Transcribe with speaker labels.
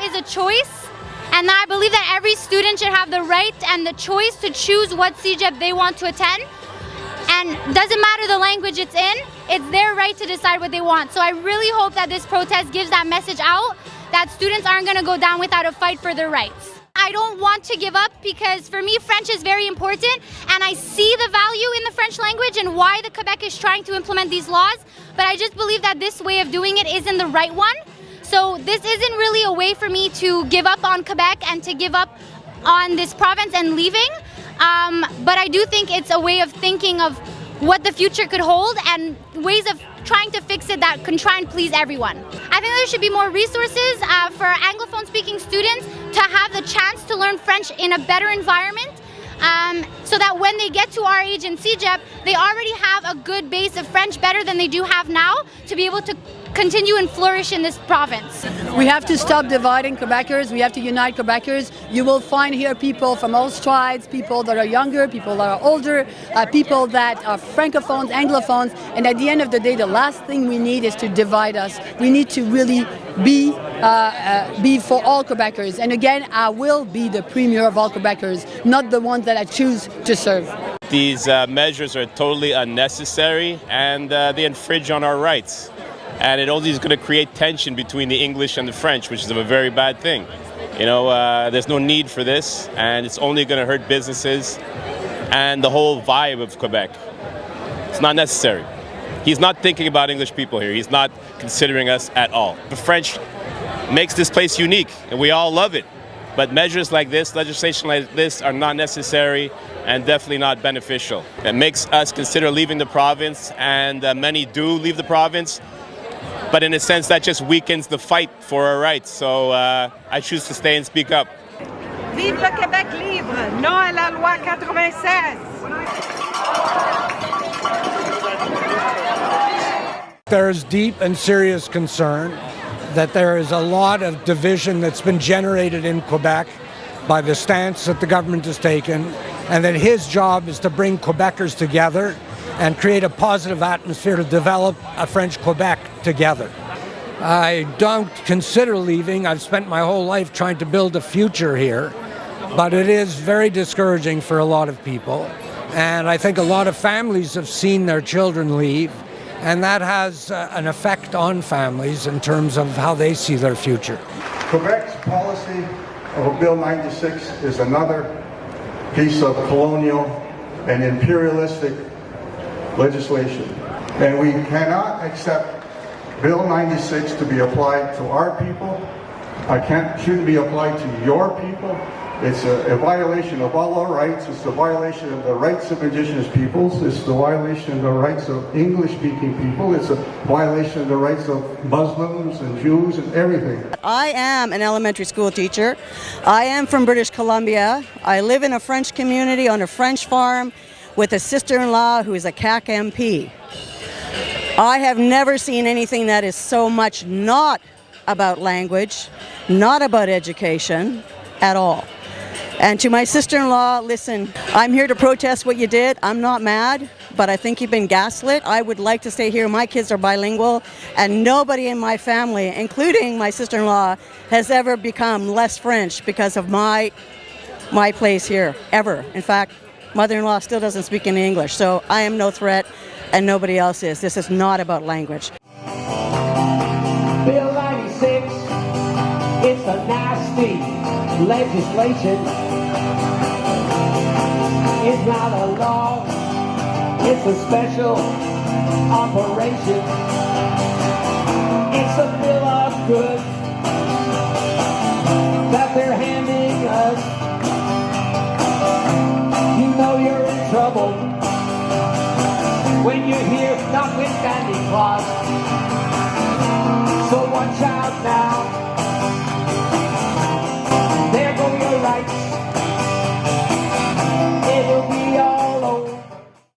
Speaker 1: is a choice, and I believe that every student should have the right and the choice to choose what CEGEP they want to attend. And doesn't matter the language it's in, it's their right to decide what they want. So I really hope that this protest gives that message out, that students aren't going to go down without a fight for their rights. I don't want to give up because for me French is very important, and I see the value in the French language and why the Quebec is trying to implement these laws, but I just believe that this way of doing it isn't the right one. So this isn't really a way for me to give up on Quebec and to give up on this province and leaving, but I do think it's a way of thinking of what the future could hold and ways of trying to fix it that can try and please everyone. I think there should be more resources for Anglophone speaking students to have the chance to learn French in a better environment, so that when they get to our age in CEGEP, they already have a good base of French, better than they do have now, to be able to continue and flourish in this province.
Speaker 2: We have to stop dividing Quebecers. We have to unite Quebecers. You will find here people from all strides, people that are younger, people that are older, people that are francophones, anglophones, and at the end of the day, the last thing we need is to divide us. We need to really be for all Quebecers. And again, I will be the premier of all Quebecers, not the ones that I choose to serve.
Speaker 3: These measures are totally unnecessary, and they infringe on our rights. And it only is going to create tension between the English and the French, which is a very bad thing. You know, there's no need for this, and it's only going to hurt businesses and the whole vibe of Quebec. It's not necessary. He's not thinking about English people here. He's not considering us at all. The French makes this place unique, and we all love it. But measures like this, legislation like this, are not necessary and definitely not beneficial. It makes us consider leaving the province, and many do leave the province. But in a sense, that just weakens the fight for our rights. So I choose to stay and speak up.
Speaker 4: Vive le Québec libre, non à la loi 96.
Speaker 5: There's deep and serious concern that there is a lot of division that's been generated in Quebec by the stance that the government has taken, and that his job is to bring Quebecers together and create a positive atmosphere to develop a French Quebec together. I don't consider leaving. I've spent my whole life trying to build a future here, but it is very discouraging for a lot of people. And I think a lot of families have seen their children leave, and that has an effect on families in terms of how they see their future.
Speaker 6: Quebec's policy of Bill 96 is another piece of colonial and imperialistic legislation, and we cannot accept Bill 96 to be applied to our people. Shouldn't be applied to your people. It's a violation of all our rights. It's a violation of the rights of Indigenous peoples. It's the violation of the rights of English-speaking people. It's a violation of the rights of Muslims and Jews and everything.
Speaker 7: I am an elementary school teacher. I am from British Columbia. I live in a French community on a French farm with a sister-in-law who is a CAC MP. I have never seen anything that is so much not about language, not about education at all. And to my sister-in-law, listen, I'm here to protest what you did. I'm not mad, but I think you've been gaslit. I would like to stay here. My kids are bilingual, and nobody in my family, including my sister-in-law, has ever become less French because of my place here, ever. In fact, mother-in-law still doesn't speak any English, so I am no threat, and nobody else is. This is not about language.
Speaker 8: Bill 96, it's a nasty legislation. It's not a law, it's a special operation. It's a bill of goods that they're handing us. You know you're in trouble when you hear notwithstanding clause.